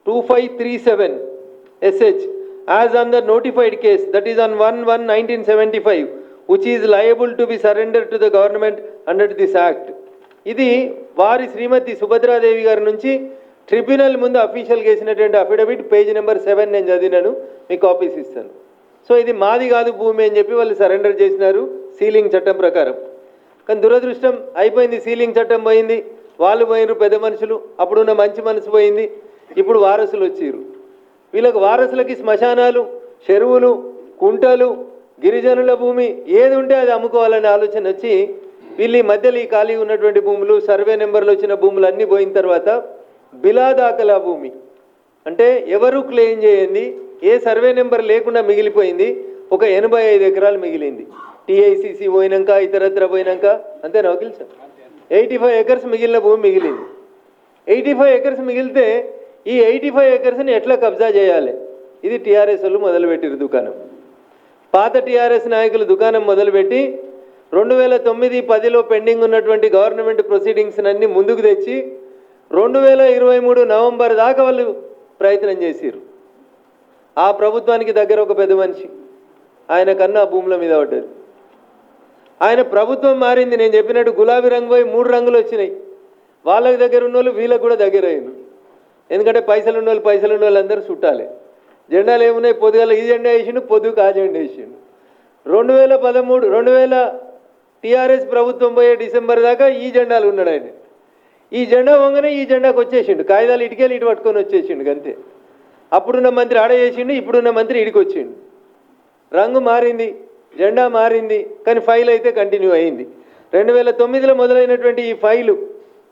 2537 SH as on the notified case that is on 1/1/1975 which is liable to be surrendered to the government under this act. ఇది వారి శ్రీమతి సుభద్రాదేవి గారి నుంచి tribunal ముందు official చేసినటువంటి affidavit page number 7 నేను చదివినాను, మీకు copies ఇస్తాను. సో ఇది మాది కాదు భూమి అని చెప్పి వాళ్ళు సరెండర్ చేసినారు సీలింగ్ చట్టం ప్రకారం. కానీ దురదృష్టం అయిపోయింది, సీలింగ్ చట్టం పోయింది, వాళ్ళు పోయినారు పెద్ద మనుషులు, అప్పుడున్న మంచి మనసు పోయింది, ఇప్పుడు వారసులు వచ్చారు. వీళ్ళకి వారసులకి శ్మశానాలు, చెరువులు, కుంటలు, గిరిజనుల భూమి ఏది ఉంటే అది అమ్ముకోవాలనే ఆలోచన వచ్చి వీళ్ళు ఈ మధ్యలో ఈ ఖాళీ ఉన్నటువంటి భూములు, సర్వే నెంబర్లు వచ్చిన భూములు అన్నీ పోయిన తర్వాత బిలాదాఖలా భూమి అంటే ఎవరు క్లెయిమ్ చేయండి, ఏ సర్వే నెంబర్ లేకుండా మిగిలిపోయింది ఒక 85 ఎకరాలు మిగిలింది. టీఐసిసి పోయినాక ఇతరత్ర పోయినాక అంతే నవకిల్ సార్ 85 ఎకర్స్ మిగిలిన భూమి మిగిలింది. 85 ఎకర్స్ మిగిలితే ఈ 85 ఎకర్స్ని ఎట్లా కబ్జా చేయాలి, ఇది టీఆర్ఎస్ వాళ్ళు మొదలుపెట్టారు దుకాణం. పాత టీఆర్ఎస్ నాయకులు దుకాణం మొదలుపెట్టి 2009-10లో పెండింగ్ ఉన్నటువంటి గవర్నమెంట్ ప్రొసీడింగ్స్ అన్ని ముందుకు తెచ్చి 2023 నవంబర్ దాకా వాళ్ళు ప్రయత్నం చేశారు. ఆ ప్రభుత్వానికి దగ్గర ఒక పెద్ద మనిషి, ఆయన కన్నా భూముల మీద పడ్డారు. ఆయన ప్రభుత్వం మారింది, నేను చెప్పినట్టు గులాబీ రంగు పోయి 3 రంగులు వచ్చినాయి. వాళ్ళకి దగ్గర ఉన్న వాళ్ళు వీళ్ళకి కూడా దగ్గర అయ్యారు. ఎందుకంటే పైసలు ఉన్న వాళ్ళు అందరూ చుట్టాలి. జెండాలు ఏమున్నాయి, పొద్దుగాల ఈ జెండా వేసిండు, పొద్దుకు ఆ జెండా వేసిండు. 2013 టీఆర్ఎస్ ప్రభుత్వం పోయే డిసెంబర్ దాకా ఈ జెండాలు ఉన్నాడు ఆయన. ఈ జెండా వంగనే ఈ జెండాకు వచ్చేసిండు, కాగితాలు ఇటుకెళ్ళి ఇటు పట్టుకొని వచ్చేసిండు అంతే. అప్పుడున్న మంత్రి ఆడ చేసిండు, ఇప్పుడున్న మంత్రి ఇడికి వచ్చిండు. రంగు మారింది, జెండా మారింది, కానీ ఫైల్ అయితే కంటిన్యూ అయింది. 2009లో మొదలైనటువంటి ఈ ఫైలు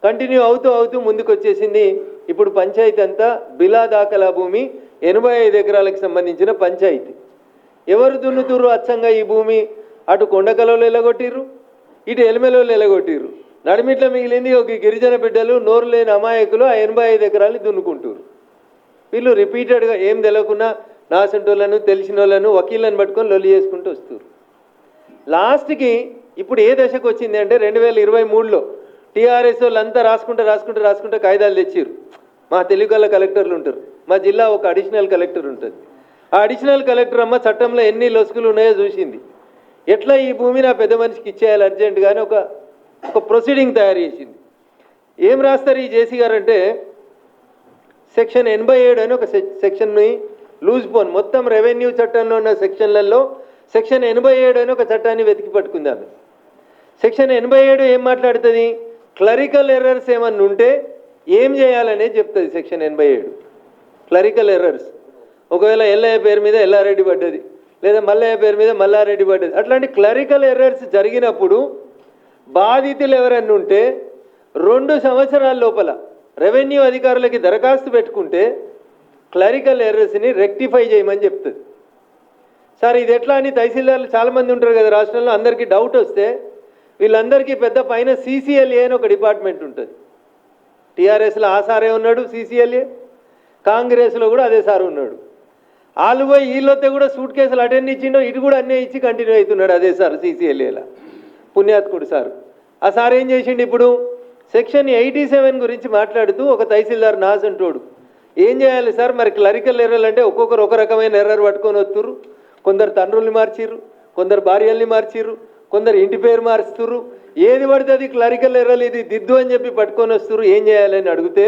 కంటిన్యూ అవుతూ ముందుకు వచ్చేసింది. ఇప్పుడు పంచాయతీ అంతా బిలాదాఖలా భూమి 85 ఎకరాలకు సంబంధించిన పంచాయతీ. ఎవరు దున్నుతుర్రు అచ్చంగా ఈ భూమి? అటు కొండకలలో ఎలగొట్టిర్రు, ఇటు ఎలిమెలలో ఎలగొట్టిర్రు. నడిమిట్లో మిగిలింది ఒక గిరిజన బిడ్డలు, నోరు లేని అమాయకులు ఆ 85 ఎకరాలని దున్నుకుంటారు. వీళ్ళు రిపీటెడ్గా ఏం తెలియకుండా నాసంటోళ్ళను తెలిసిన వాళ్ళను వకీళ్ళని పట్టుకొని లొల్లి చేసుకుంటూ వస్తారు. లాస్ట్కి ఇప్పుడు ఏ దశకు వచ్చింది అంటే 2023లో టీఆర్ఎస్ వాళ్ళంతా రాసుకుంటే కాగితాలు తెచ్చిర్రు. మా తెలుగుల కలెక్టర్లు ఉంటారు, మా జిల్లా ఒక అడిషనల్ కలెక్టర్ ఉంటుంది. ఆ అడిషనల్ కలెక్టర్ అమ్మ చట్టంలో ఎన్ని లొసుగులు ఉన్నాయో చూసింది. ఎట్లా ఈ భూమి నా పెద్ద మనిషికి ఇచ్చేయాలి అర్జెంటుగానే ఒక ప్రొసీడింగ్ తయారు చేసింది. ఏం రాస్తారు ఈ జేసీ గారు అంటే సెక్షన్ 87 అని ఒక సెక్షన్ని లూజ్ పోన్ మొత్తం రెవెన్యూ చట్టంలో ఉన్న సెక్షన్లలో సెక్షన్ 87 అని ఒక చట్టాన్ని వెతికి పట్టుకుంది ఆమె. సెక్షన్ 87 ఏం మాట్లాడుతుంది? క్లరికల్ ఎర్రర్స్ ఏమన్నా ఉంటే ఏం చేయాలనేది చెప్తుంది సెక్షన్ 87. క్లరికల్ ఎర్రర్స్, ఒకవేళ ఎల్లయ్య పేరు మీద ఎల్లారెడ్డి పడ్డది, లేదా మల్లయ్య పేరు మీద మల్లారెడ్డి పడ్డది, అట్లాంటి క్లరికల్ ఎర్రర్స్ జరిగినప్పుడు బాధితులు ఎవరన్నా ఉంటే 2 సంవత్సరాల లోపల రెవెన్యూ అధికారులకి దరఖాస్తు పెట్టుకుంటే క్లరికల్ ఎర్రర్స్ని రెక్టిఫై చేయమని చెప్తుంది. సార్ ఇది ఎట్లా అని తహసీల్దార్లు చాలామంది ఉంటారు కదా రాష్ట్రంలో, అందరికీ డౌట్ వస్తే వీళ్ళందరికీ పెద్ద పైన CCLA అని ఒక డిపార్ట్మెంట్ ఉంటుంది. టీఆర్ఎస్లో ఆ సారే ఉన్నాడు CCLA, కాంగ్రెస్లో కూడా అదే సార్ ఉన్నాడు. వాళ్ళు పోయి వీళ్ళొస్తే కూడా సూట్ కేసులు అటెండ్ ఇచ్చిండో, ఇటు కూడా అన్నీ ఇచ్చి కంటిన్యూ అవుతున్నాడు అదే సార్ CCLAలో, పుణ్యాత్కుడు సార్. ఆ సార్ ఏం చేసిండు ఇప్పుడు సెక్షన్ 87 గురించి మాట్లాడుతూ ఒక తహసీల్దార్ నాసంటోడు ఏం చేయాలి సార్ మరి క్లరికల్ ఎర్రర్లు అంటే ఒక్కొక్కరు ఒక రకమైన ఎర్రర్ పట్టుకొని వస్తుర్రు. కొందరు తండ్రుల్ని మార్చిర్రు, కొందరు భార్యల్ని మార్చిర్రు, కొందరు ఇంటి పేరు మారుస్తుర్రు, ఏది పడితే అది క్లరికల్ ఎర్రర్లు ఇది దిద్దు అని చెప్పి పట్టుకొని వస్తుర్రు. ఏం చేయాలని అడిగితే